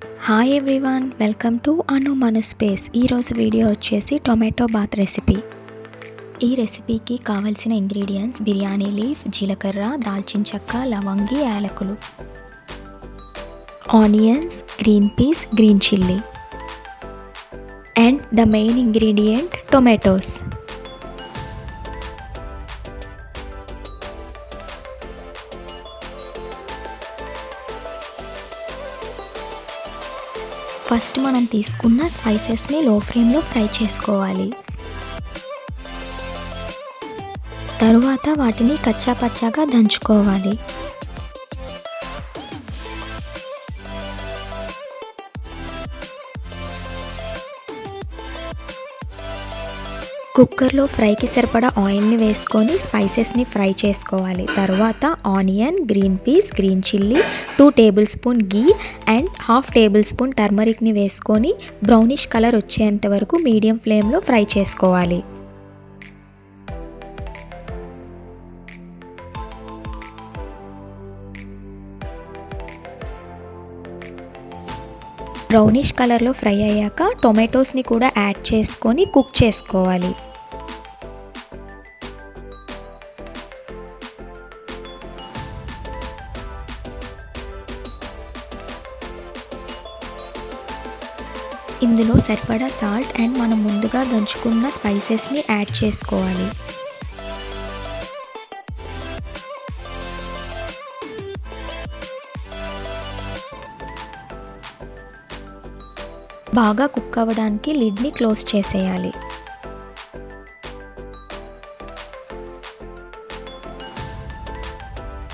Hi everyone, welcome to Anu Manu space. ఈరోజు video వచ్చేసి tomato bath recipe. ఈ రెసిపీకి కావలసిన ఇంగ్రీడియంట్స్ బిర్యానీ లీఫ్, జీలకర్ర, దాల్చిన చెక్క, లవంగి, యాలకులు, onions, green peas, green chilli and the main ingredient tomatoes. First మనం తీసుకున్న స్పైసెస్ని లో ఫ్లేమ్లో ఫ్రై చేసుకోవాలి. తరువాత వాటిని కచ్చా పచ్చాగా దంచుకోవాలి. కుక్కర్లో ఫ్రైకి సరిపడా ఆయిల్ని వేసుకొని స్పైసెస్ని ఫ్రై చేసుకోవాలి. తర్వాత onion, green peas, green chilli, 2 tablespoon ghee and 1/2 tablespoon టర్మరిక్ని వేసుకొని బ్రౌనిష్ కలర్ వచ్చేంత వరకు మీడియం ఫ్లేమ్లో ఫ్రై చేసుకోవాలి. బ్రౌనిష్ కలర్లో ఫ్రై అయ్యాక టొమాటోస్ని కూడా యాడ్ చేసుకొని కుక్ చేసుకోవాలి. ఇందులో సరిపడా సాల్ట్ అండ్ మనం ముందుగా దంచుకున్న స్పైసెస్ని యాడ్ చేసుకోవాలి. బాగా కుక్ అవ్వడానికి లిడ్ని క్లోజ్ చేసేయాలి.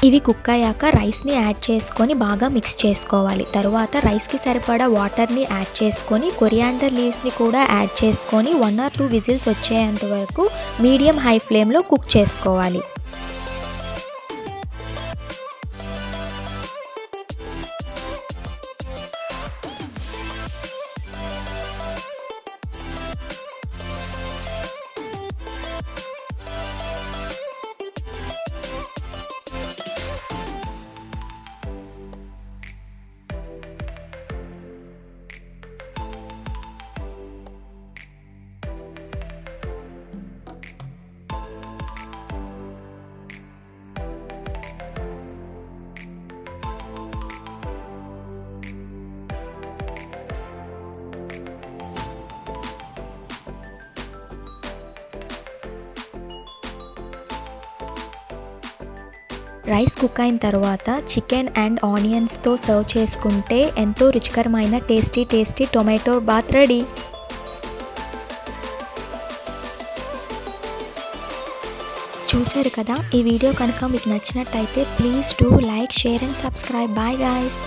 ఇవి కుక్ అయ్యాక రైస్ని యాడ్ చేసుకొని బాగా మిక్స్ చేసుకోవాలి. తరువాత రైస్కి సరిపడా వాటర్ని యాడ్ చేసుకొని కొరియాండర్ లీవ్స్ని కూడా యాడ్ చేసుకొని 1 or 2 విజిల్స్ వచ్చేంత వరకు మీడియం హై ఫ్లేమ్లో కుక్ చేసుకోవాలి. రైస్ కుక్ అయిన తర్వాత చికెన్ అండ్ ఆనియన్స్తో సర్వ్ చేసుకుంటే ఎంతో రుచికరమైన టేస్టీ టొమాటో బాత్ రెడీ. చూశారు కదా, ఈ వీడియో కనుక మీకు నచ్చినట్టయితే please do like, share and subscribe. Bye guys.